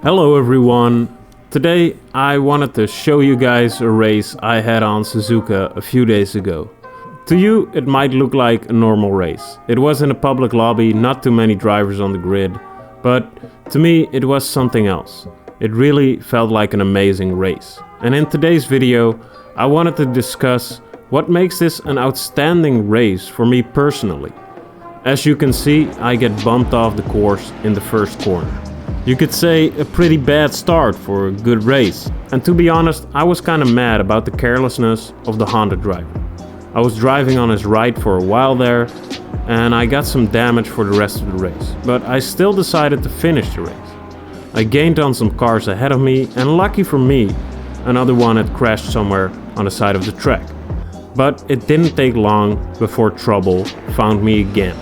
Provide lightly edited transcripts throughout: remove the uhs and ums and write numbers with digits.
Hello everyone! Today I wanted to show you guys a race I had on Suzuka a few days ago. To you it might look like a normal race. It was in a public lobby, not too many drivers on the grid, but to me it was something else. It really felt like an amazing race. And in today's video I wanted to discuss what makes this an outstanding race for me personally. As you can see, I get bumped off the course in the first corner. You could say a pretty bad start for a good race. And to be honest, I was kinda mad about the carelessness of the Honda driver. I was driving on his right for a while there, and I got some damage for the rest of the race. But I still decided to finish the race. I gained on some cars ahead of me, and lucky for me, another one had crashed somewhere on the side of the track. But it didn't take long before trouble found me again.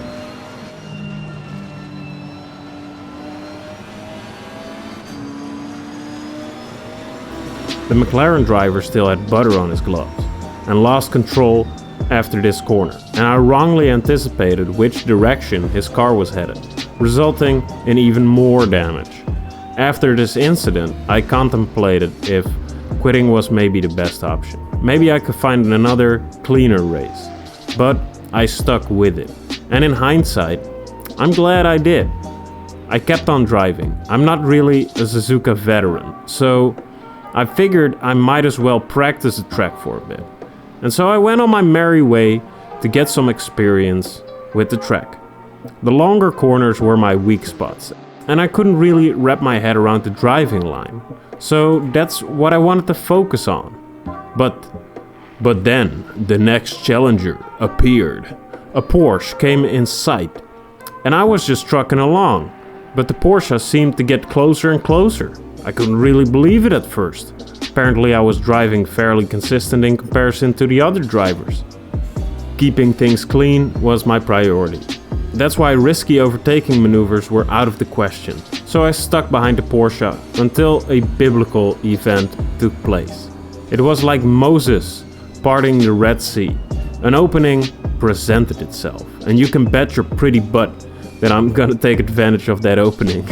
The McLaren driver still had butter on his gloves and lost control after this corner, and I wrongly anticipated which direction his car was headed, resulting in even more damage. After this incident, I contemplated if quitting was maybe the best option. Maybe I could find another, cleaner race, but I stuck with it. And in hindsight, I'm glad I did. I kept on driving. I'm not really a Suzuka veteran, so I figured I might as well practice the track for a bit. And so I went on my merry way to get some experience with the track. The longer corners were my weak spots, and I couldn't really wrap my head around the driving line. So that's what I wanted to focus on. But then the next challenger appeared. A Porsche came in sight, and I was just trucking along. But the Porsche seemed to get closer and closer. I couldn't really believe it at first. Apparently I was driving fairly consistent in comparison to the other drivers. Keeping things clean was my priority. That's why risky overtaking maneuvers were out of the question. So I stuck behind the Porsche until a biblical event took place. It was like Moses parting the Red Sea. An opening presented itself, and you can bet your pretty butt that I'm gonna take advantage of that opening.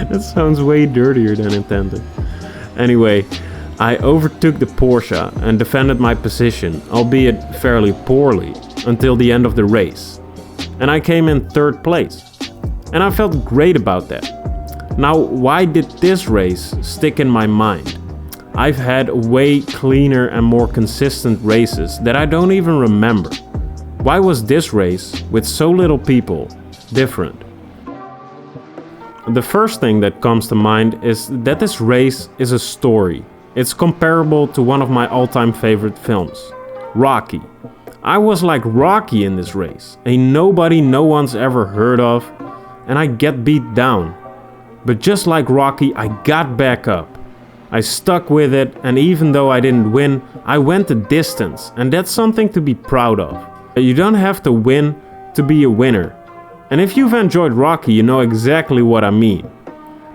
That sounds way dirtier than intended. Anyway, I overtook the Porsche and defended my position, albeit fairly poorly, until the end of the race. And I came in third place. And I felt great about that. Now, why did this race stick in my mind? I've had way cleaner and more consistent races that I don't even remember. Why was this race, with so little people, different? The first thing that comes to mind is that this race is a story. It's comparable to one of my all-time favorite films, Rocky. I was like Rocky in this race, a nobody no one's ever heard of, and I get beat down. But just like Rocky, I got back up. I stuck with it, and even though I didn't win, I went the distance, and that's something to be proud of. You don't have to win to be a winner. And if you've enjoyed Rocky, you know exactly what I mean.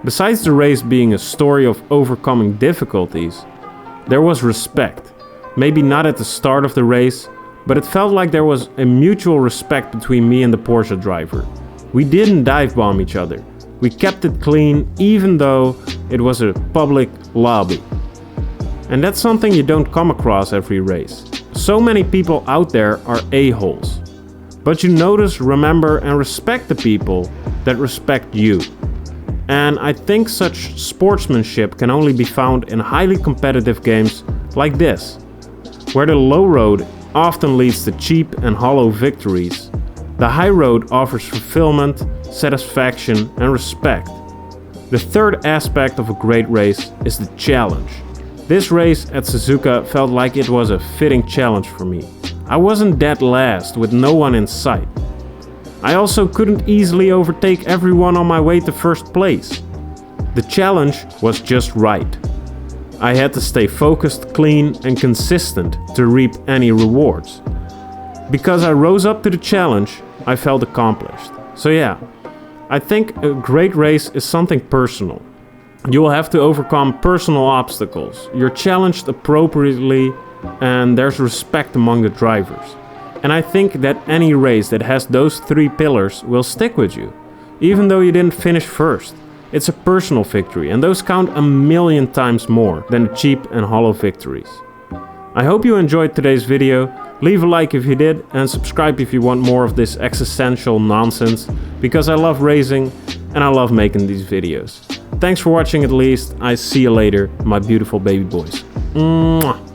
Besides the race being a story of overcoming difficulties, there was respect. Maybe not at the start of the race, but it felt like there was a mutual respect between me and the Porsche driver. We didn't dive bomb each other. We kept it clean even though it was a public lobby. And that's something you don't come across every race. So many people out there are a-holes. But you notice, remember, and respect the people that respect you. And I think such sportsmanship can only be found in highly competitive games like this, where the low road often leads to cheap and hollow victories. The high road offers fulfillment, satisfaction, and respect. The third aspect of a great race is the challenge. This race at Suzuka felt like it was a fitting challenge for me. I wasn't dead last with no one in sight. I also couldn't easily overtake everyone on my way to first place. The challenge was just right. I had to stay focused, clean, and consistent to reap any rewards. Because I rose up to the challenge, I felt accomplished. So yeah, I think a great race is something personal. You will have to overcome personal obstacles. You're challenged appropriately, and there's respect among the drivers. And I think that any race that has those three pillars will stick with you. even though you didn't finish first. It's a personal victory, and those count a million times more than the cheap and hollow victories. I hope you enjoyed today's video. Leave a like if you did, and subscribe if you want more of this existential nonsense, because I love racing and I love making these videos. Thanks for watching at least. I see you later, my beautiful baby boys. Mwah.